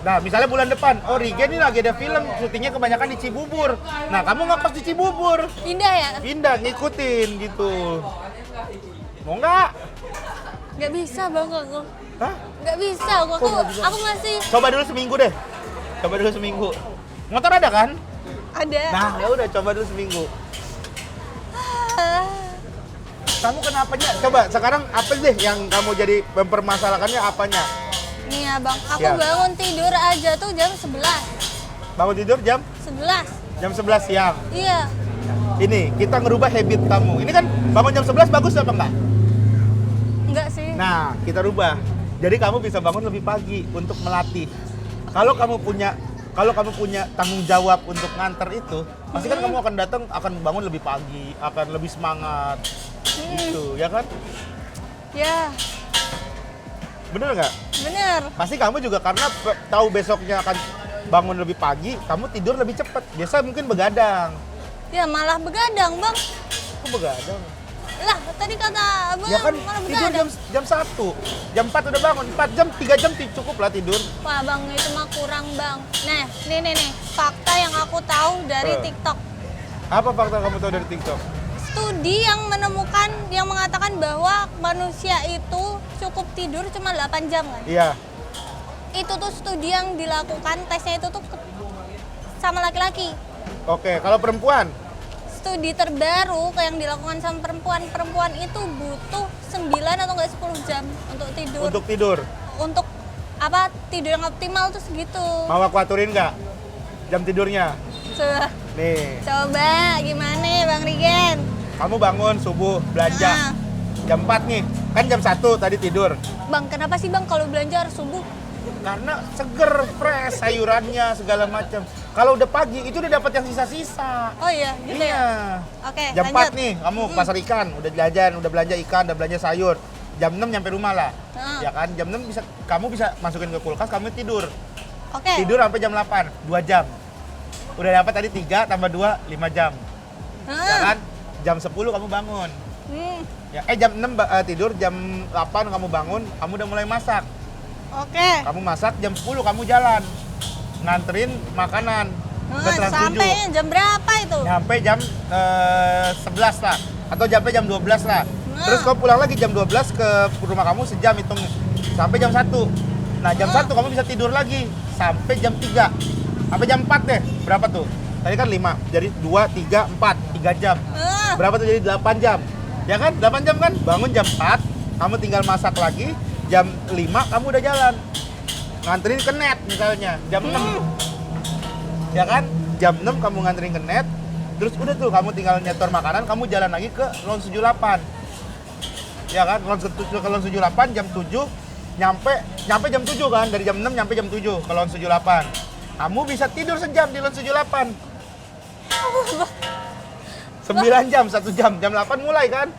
Nah, misalnya bulan depan, oh Rigen ini lagi ada film, syutingnya kebanyakan di Cibubur. Nah, kamu ngekos di Pindah ya? pindah, ngikutin gitu. Mau nggak? Nggak bisa bang aku. Hah? Nggak bisa aku. Kok nggak bisa? Aku masih Coba dulu seminggu deh. Coba dulu seminggu. Motor ada kan? ada. Nah, ya udah coba dulu seminggu. Kamu kenapanya? Coba sekarang apa deh yang kamu jadi mempermasalahkannya apanya? Nih ya bang, aku Ya. bangun tidur aja tuh jam 11. Bangun tidur jam 11. 11 siang. Iya. Ini kita ngerubah habit kamu. Ini kan bangun jam 11 bagus apa enggak? Enggak sih. Nah, kita rubah. Jadi kamu bisa bangun lebih pagi untuk melatih. Kalau kamu punya tanggung jawab untuk nganter itu, pasti kan kamu akan datang, akan bangun lebih pagi, akan lebih semangat. Gitu, ya kan? Ya, Bener nggak? bener. Pasti kamu juga karena tahu besoknya akan bangun lebih pagi, kamu tidur lebih cepat. Biasa mungkin begadang. Ya malah begadang bang. Kok begadang? Lah tadi kata abang Ya kan malah tidur begadang. jam 1. Jam 4 udah bangun. 4 jam, 3 jam cukup lah tidur. Wah bang itu mah kurang bang. Nah, nih. Fakta yang aku tahu dari TikTok. Apa fakta kamu tahu dari TikTok? Studi yang mengatakan bahwa manusia itu cukup tidur cuma 8 jam kan. Iya. Itu tuh studi yang dilakukan, tesnya itu tuh sama laki-laki. Oke, kalau perempuan? Studi terbaru yang dilakukan sama perempuan itu butuh 9 atau enggak 10 jam untuk tidur. Untuk tidur. Untuk apa tidur yang optimal tuh segitu. Mau aku aturin nggak jam tidurnya? Coba, Nih, coba gimana ya Bang Rigen? kamu bangun subuh belanja. Ah. Jam 4 nih, kan jam 1 tadi tidur. Bang, kenapa sih Bang kalau belanja harus subuh? Karena seger, fresh, sayurannya segala macam. Kalau udah pagi itu udah dapat yang sisa-sisa. Oh iya, gitu ya. Iya. Oke, Jam lanjut. 4 nih, kamu ke pasar ikan, udah jajan, udah belanja ikan, udah belanja sayur. Jam 6 nyampe rumah lah. Ah. Ya kan, jam 6 kamu bisa masukin ke kulkas, kamu tidur. Oke. Tidur sampai jam 8, 2 jam. Udah dapat tadi 3 tambah 2, 5 jam. Ah. Ya kan? Jam 10 kamu bangun. Hmm. Ya, jam 6 tidur, jam 8 kamu bangun, kamu udah mulai masak. Oke. Kamu masak, jam 10 kamu jalan. Nganterin makanan ke Trans 7. Sampai jam berapa itu? Nyampe jam 11 lah. Atau sampai jam 12 lah. Nah. Terus kamu pulang lagi jam 12 ke rumah kamu sejam hitung. Sampai jam 1. Nah, jam 1 kamu bisa tidur lagi. Sampai jam 3. Sampai jam 4 deh. Berapa tuh? Tadi kan 5. Jadi 2, 3, 4. 3 jam. Ah. Berapa tuh jadi 8 jam? Ya kan? 8 jam kan? Bangun jam 4, kamu tinggal masak lagi, jam 5 kamu udah jalan. Nganterin ke net misalnya, jam 6. Ya kan? Jam 6 kamu nganterin ke net, terus udah tuh kamu tinggal nyetor makanan, kamu jalan lagi ke Lon 78. Ya kan? Ke Lon 78 jam 7, nyampe jam 7 kan? Dari jam 6 nyampe jam 7 ke Lon 78. Kamu bisa tidur sejam di Lon 78. 9 jam, 1 jam, jam 8 mulai kan?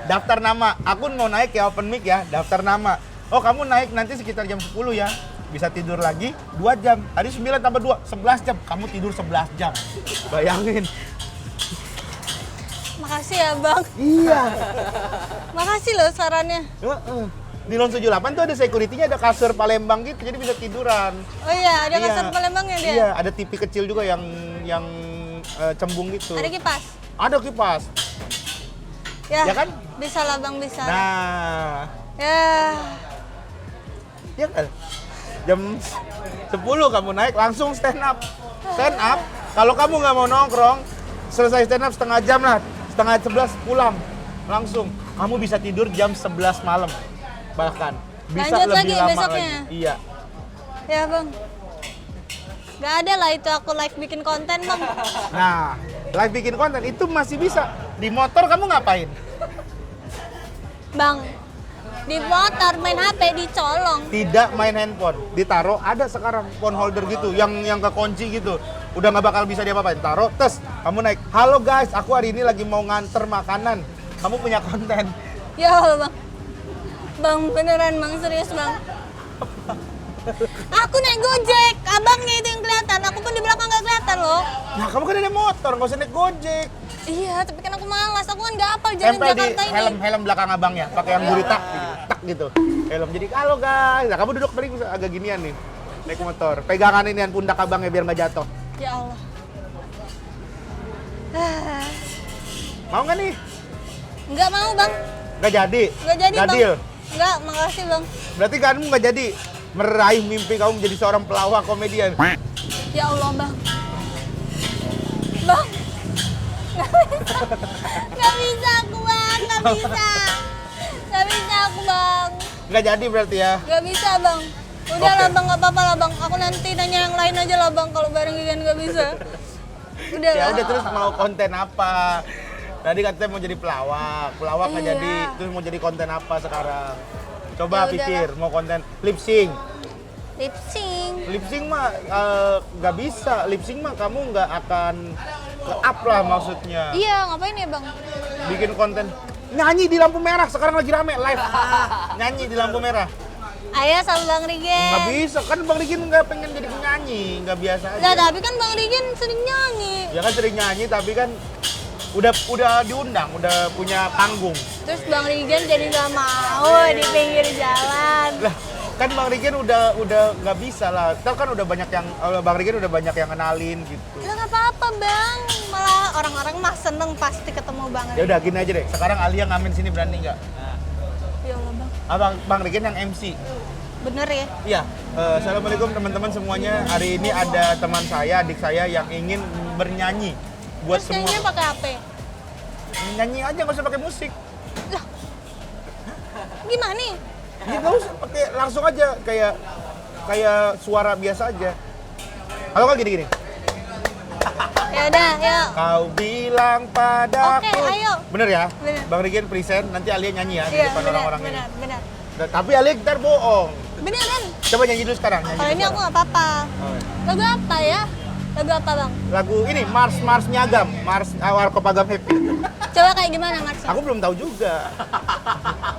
Daftar nama, aku mau naik ya open mic ya, daftar nama. Oh kamu naik nanti sekitar jam 10 ya, bisa tidur lagi 2 jam. Tadi 9 tambah 2, 11 jam, kamu tidur 11 jam. Bayangin. Makasih ya Bang. Iya. Makasih loh sarannya. Di Lon 78 tuh ada security-nya, ada kasur Palembang gitu, jadi bisa tiduran. Oh iya, ada Iya. kasur Palembangnya dia. Iya, ada TV kecil juga yang cembung gitu. Ada kipas. Ada kipas. Ya, Ya kan? Bisa lah Bang, bisa. Nah, Ya. ya kan? Jam 10 kamu naik langsung stand up. Stand up, kalau kamu nggak mau nongkrong, selesai stand up setengah jam lah, setengah 11 pulang. Langsung, kamu bisa tidur jam 11 malam. Bahkan, bisa Lanjut lebih lagi lama besoknya. lagi. Iya. Ya Bang. Gak ada lah itu aku live bikin konten Bang. Nah, live bikin konten itu masih bisa. Di motor kamu ngapain? Bang, di motor main HP dicolong. Tidak main handphone, ditaruh, ada sekarang phone holder gitu, yang kekunci gitu. Udah nggak bakal bisa diapa-apain, taruh, tes, kamu naik. Halo guys, aku hari ini lagi mau nganter makanan. Kamu punya konten. Ya Allah Bang. Bang beneran Bang, serius Bang. Aku naik Gojek, abangnya itu yang kelihatan. Aku pun di belakang nggak kelihatan loh. Nah, kamu kan ada motor, nggak usah naik Gojek. Iya, tapi kan aku malas. Aku kan nggak hafal jalan Tempel di Jakarta ini. helm belakang abangnya, pakai yang gurita, tak gitu. Helm, jadi halo guys. Nah, kamu duduk tadi agak ginian nih, naik motor. Pegangan inian pundak abangnya biar nggak jatuh. Ya Allah. Mau nggak nih? Nggak mau Bang. Nggak jadi? Nggak jadi Nggak Bang. deal? Enggak, makasih bang. Berarti kamu nggak jadi meraih mimpi kamu menjadi seorang pelawak komedian. Ya Allah bang. Bang. Gak bisa aku bang, gak bisa. Gak bisa aku bang. Nggak jadi berarti ya? Gak bisa bang. Udah Oke. lah bang, gak apa-apa lah bang. Aku nanti nanya yang lain aja lah bang kalau bareng Gigan gak bisa. Udah Ya lah. udah, terus mau konten apa? Tadi katanya mau jadi pelawak nggak Iya. jadi. Terus mau jadi konten apa sekarang? Coba Ya pikir, mau konten lip sync. Lip sync. Lip sync mah nggak bisa. Lip sync mah kamu nggak akan up lah maksudnya. Iya, ngapain ya bang? Bikin konten nyanyi di lampu merah, sekarang lagi rame live. Nyanyi di lampu merah. Ayo sama Bang Nggak Rigen. bisa, kan Bang Rikin nggak pengen jadi penyanyi, nggak biasa aja. Nggak, tapi kan Bang Rigen sering nyanyi. Ya kan sering nyanyi, tapi kan udah diundang, udah punya panggung. Terus Bang Rigen jadi nggak mau di pinggir jalan. Lah, kan Bang Rikin udah nggak bisa lah. Tahu kan udah banyak yang Bang Rikin udah banyak yang kenalin gitu. Lah nggak apa-apa bang, malah orang-orang mah seneng pasti ketemu Bang Ya Rigen. udah gini aja deh. Sekarang Alia ngamen sini, berani nggak? Ya Allah bang, Bang Rikin yang MC. bener ya? Iya. Assalamualaikum teman-teman semuanya. Hari ini ada teman saya, adik saya yang ingin bernyanyi buat Terus semua. nyanyinya pakai HP? Nyanyi aja, nggak usah pakai musik. Lah, gimana nih? Ya nggak usah pakai, langsung aja kayak suara biasa aja. Kalau nggak gini-gini. Ya udah, yuk. Kau bilang padaku. Oke, ayo. Bener ya? Bener. Bang Rikin present, nanti Alia nyanyi ya di Iya, depan benar, orang-orang ini. benar, benar. Nah, tapi Alia ntar bohong. Beneran. Coba nyanyi dulu sekarang. Nyanyi Kalau dulu ini aku sekarang. nggak apa-apa. Oh, Lagu apa ya? Lagu apa bang? lagu ini Mars Nyagam, Warkop Agam Happy. Coba kayak gimana Marsnya? Aku belum tahu juga.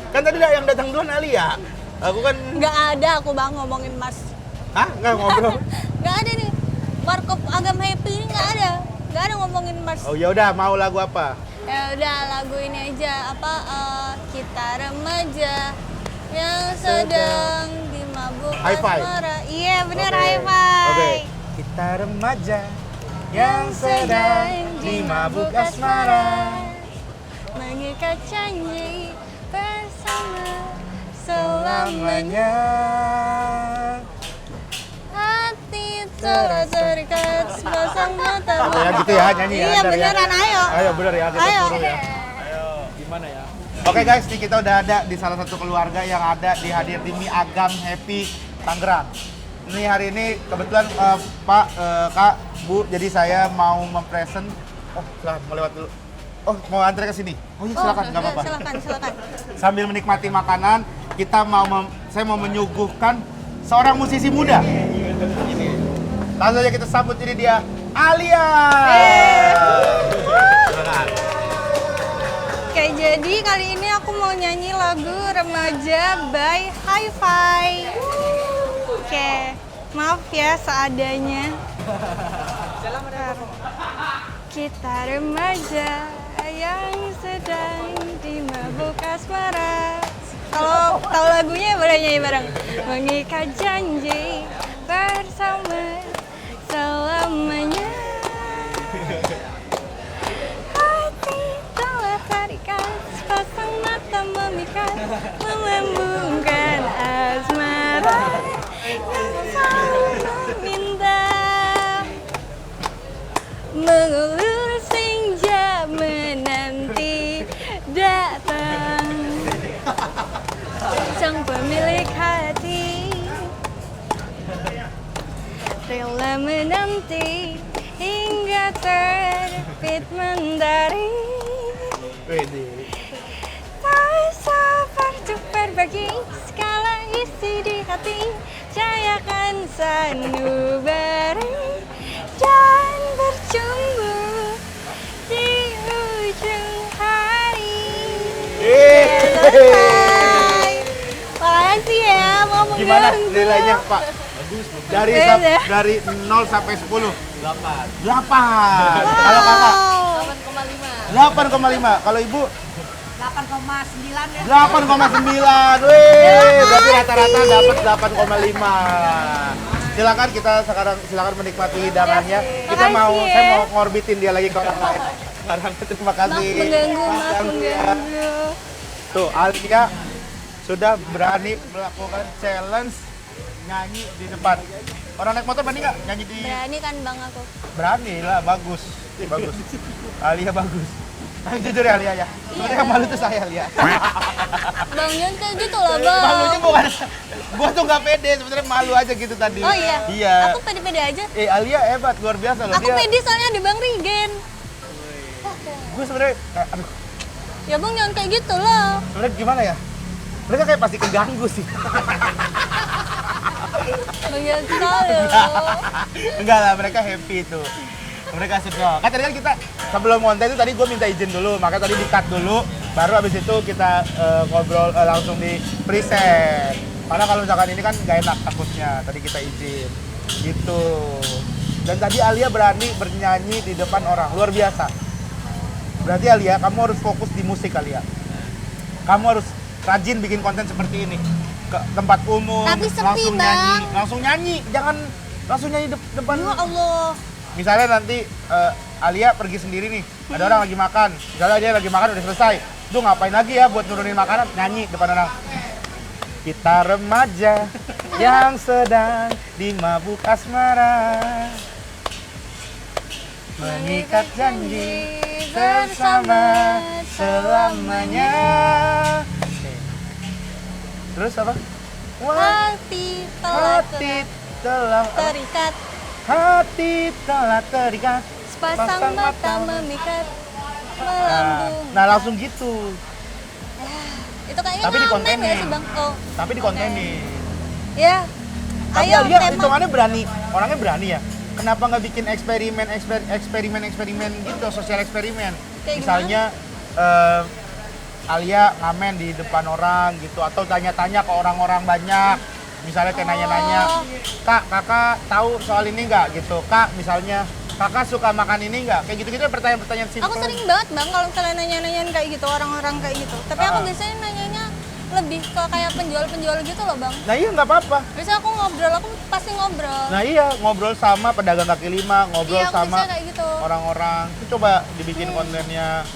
Kan tadi yang datang duluan Alia. Aku kan, Nggak ada aku bang ngomongin Mars. hah? Nggak ngobrol. Nggak ada nih. Warkop Agam Happy ini nggak ada. Nggak ada ngomongin Mars. Oh ya udah, mau lagu apa? Ya udah lagu ini aja apa kita remaja yang sedang dimabuk High five. asmara. Iya bener Oke. high five. Oke. Kita remaja yang sedang dimabuk asmara. Mengikat janji bersama selamanya. Selamanya. Hati telah terikat sepasang mata. Oh ya gitu ya, nyanyi ya. Iya ntar ya. beneran, ayo. Ayo bener ya, kita Ayo. suruh ya. Gimana ya? Oke guys, nih kita udah ada di salah satu keluarga yang ada hadir di Mi Agam Happy Tangerang. Ini hari ini kebetulan Pak, Kak, Bu, jadi saya mau mempresent. Oh, silakan mau lewat dulu. Oh, mau antre ke sini. Oh iya, silakan, nggak apa-apa. Silakan. Sambil menikmati makanan, saya mau menyuguhkan seorang musisi muda. Ini. Langsung aja kita sambut, ini dia Alia. Silakan. Oke, jadi kali ini aku mau nyanyi lagu Remaja by Hi-Fi. Oke, maaf ya seadanya. Bentar. Kita remaja yang sedang dimabuk asmara. Kalau tahu lagunya boleh nyanyi bareng. Mengikat janji bersama selamanya. Hati telah terikat, sepasang mata memikat, melambungkan asmara yang selalu meminta. Mengulur senja menanti datang sang pemilik hati, rela menanti hingga terbit mentari. Wede. Tak sabar untuk berbagi segala isi di hati, jayakan sanubari dan berjumpa di ujung hari. Selesai. Makasih ya, mau Gimana mengganggu. nilainya, Pak? Dari Beda. dari 0 sampai 10. 8. 8. Kalau Kakak 8,5. Kalau Ibu 8,9 ya. 8,9. Wih, berarti rata-rata dapat 8,5. Silakan silakan menikmati hidangannya. Kita Makasih ya. saya mau ngorbitin dia lagi ke orang lain. Terima kasih. Maaf mengganggu. Tuh, Alia sudah berani melakukan challenge nyanyi di depan. Orang naik motor berani nggak nyanyi di? Berani kan bang aku. Berani lah, bagus. Bagus. Alia bagus. Tapi jujur ya Alia ya. Sebenarnya yang malu tuh saya Alia. Bang jangan kayak gitu lah bang. Malunya bukan. Gua tuh nggak pede, sebenarnya malu aja gitu tadi. Oh iya? Iya. Aku pede-pede aja. Alia hebat, luar biasa loh. Aku pede soalnya di Bang Rigen. Gue sebenarnya, aduh, Ya bang jangan kayak gitu lah. sebenarnya gimana ya? Mereka kayak pasti keganggu sih. Bang jangan sekali loh. Enggak lah, mereka happy tuh. Mereka suka. Kan tadi kan kita sebelum konten itu tadi gue minta izin dulu, makanya tadi di-cut dulu, baru abis itu kita ngobrol langsung di present. Karena kalau misalkan ini kan gak enak takutnya, tadi kita izin. Gitu. Dan tadi Alia berani bernyanyi di depan orang, luar biasa. Berarti Alia, kamu harus fokus di musik Alia. Kamu harus rajin bikin konten seperti ini. Ke tempat umum, Tapi sepi, langsung Bang. nyanyi. Langsung nyanyi, jangan langsung nyanyi depan. Ya Allah. Misalnya nanti Alia pergi sendiri nih, ada orang lagi makan. Misalnya dia lagi makan udah selesai. Duh ngapain lagi ya buat nurunin makanan, nyanyi depan orang. Kita remaja yang sedang dimabuk asmara, mengikat janji bersama selamanya. Oke. Terus apa? Hati telah Hati telah terikat, hati telah terikat. sepasang mata memikat, melambung. Nah langsung gitu. Itu kayaknya Tapi ngamen dikontenin. ya sih bang? Oh. Tapi di kontenin. Ya. Tapi Ayo Alia tema. hitungannya berani, orangnya berani ya. Kenapa nggak bikin eksperimen gitu, sosial eksperimen? Kayak Misalnya Alia ngamen di depan orang gitu, atau tanya-tanya ke orang-orang banyak. Misalnya kayak nanya-nanya, Kak, kakak tahu soal ini nggak gitu? Kak, misalnya kakak suka makan ini nggak? Kayak gitu-gitu pertanyaan-pertanyaan simpel. Aku sering banget bang kalau misalnya nanya-nanyain kayak gitu orang-orang kayak gitu. Tapi aku biasanya nanyanya lebih ke kayak penjual-penjual gitu loh bang. Nah iya nggak apa-apa. Biasanya aku ngobrol, aku pasti ngobrol. Nah iya, ngobrol sama pedagang kaki lima, ngobrol Iya, aku sama biasanya kayak gitu. orang-orang. Itu coba dibikin kontennya.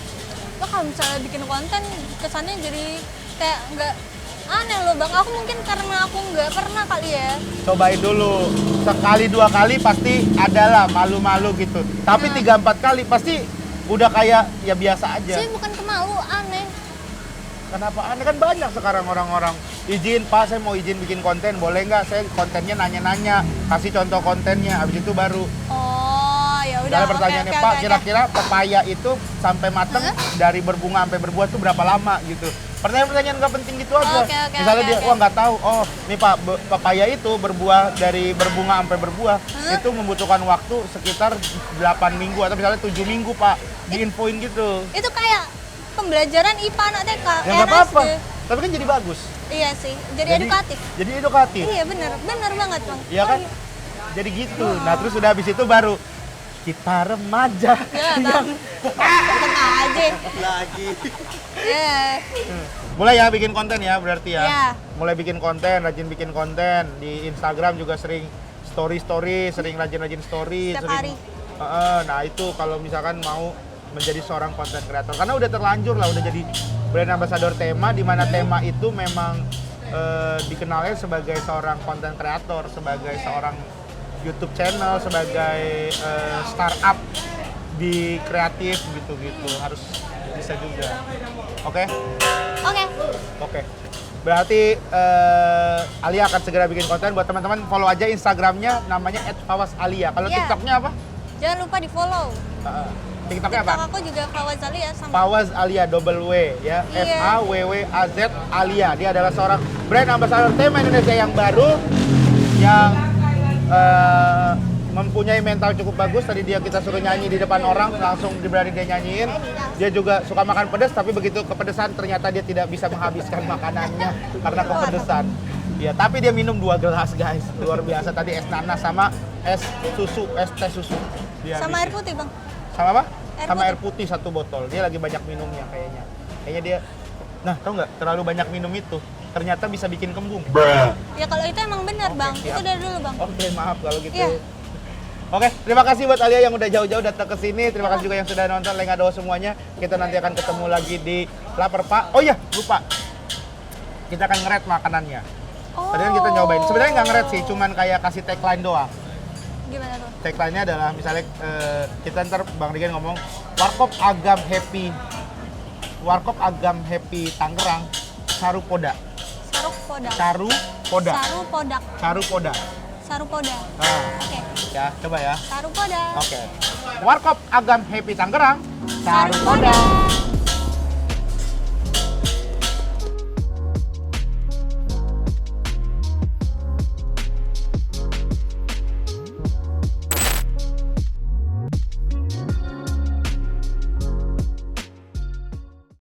Wah kalau misalnya bikin konten kesannya jadi kayak nggak aneh loh bang. Aku mungkin karena aku nggak pernah kali ya. Cobain dulu. Sekali dua kali pasti adalah malu-malu gitu. Tapi 3-4 kali pasti udah kayak ya biasa aja. Sih bukan kemalu, aneh. Kenapa aneh kan banyak sekarang orang-orang izin Pak saya mau izin bikin konten boleh nggak? Saya kontennya nanya-nanya, kasih contoh kontennya, habis itu baru. Oh ya udah. Misalnya oke, pertanyaannya oke, Pak oke, kira-kira pepaya itu sampai mateng dari berbunga sampai berbuah itu berapa lama gitu. Pertanyaan-pertanyaan nggak penting gitu aja. Oke, Misalnya dia, oke. wah nggak tahu, oh nih Pak, pepaya itu berbuah dari berbunga sampai berbuah, itu membutuhkan waktu sekitar 8 minggu atau misalnya 7 minggu Pak, diinfoin gitu. Itu kayak pembelajaran IPA anak TK. Ya nggak apa-apa, SD. tapi kan jadi bagus. Iya sih, jadi edukatif. Jadi edukatif, Iya benar banget bang. iya kan? Jadi gitu, nah terus udah habis itu baru kita remaja Ya, yang Tenang aja. Lagi. Ya. mulai ya bikin konten ya berarti ya. Ya. Mulai bikin konten, rajin bikin konten di Instagram juga sering story, sering rajin story, Setiap sering. hari. Nah itu kalau misalkan mau menjadi seorang konten kreator karena udah terlanjur lah udah jadi brand ambassador Tema di mana Tema itu memang dikenalnya sebagai seorang konten kreator, sebagai seorang YouTube channel, sebagai startup di kreatif gitu-gitu harus bisa juga. Oke? Oke. Berarti Alia akan segera bikin konten buat teman-teman follow aja Instagramnya namanya @fawasalia. Kalau Iya. TikToknya apa? Jangan lupa di follow. TikToknya apa? TikTok aku juga Fawazali ya sama. Fawaz Alia double W ya. Iya. FAWWAZ Alia. Dia adalah seorang brand ambassador Tema Indonesia yang baru yang mempunyai mental cukup bagus. Tadi kita suruh nyanyi di depan orang, langsung berani dia nyanyiin. Dia juga suka makan pedas, tapi begitu kepedesan ternyata dia tidak bisa menghabiskan makanannya karena kepedesan. Ya, tapi dia minum 2 gelas guys, luar biasa. Tadi es nanas sama es teh susu. Dia Sama habisin. air putih bang. Sama apa? Air Sama putih. air putih 1 botol. Dia lagi banyak minumnya kayaknya. Kayaknya dia, nah tau nggak terlalu banyak minum itu ternyata bisa bikin kembung. Ya kalau itu emang benar bang. siap. Itu dari dulu bang. Oke, maaf kalau gitu. Iya. Oke, terima kasih buat Alia yang udah jauh-jauh datang ke sini. Terima kasih juga yang sudah nonton Lenga Doa semuanya. Kita nanti akan ketemu lagi di Lapar Pak. Oh iya, lupa. kita akan nge-rate makanannya. Oh. Tadi kan kita nyobain. Sebenarnya nggak nge-rate sih, cuman kayak kasih tagline doang. Gimana tuh? Tagline-nya adalah misalnya kita ntar Bang Rigen ngomong Warkop Agam Happy Tangerang Sarupoda. Sarupoda. Sarupoda. Sarupodak. Sarupoda. Sarupoda. Nah, Oke. ya coba ya. Sarupoda. Oke. Warkop Agam Happy Tangerang Sarupoda.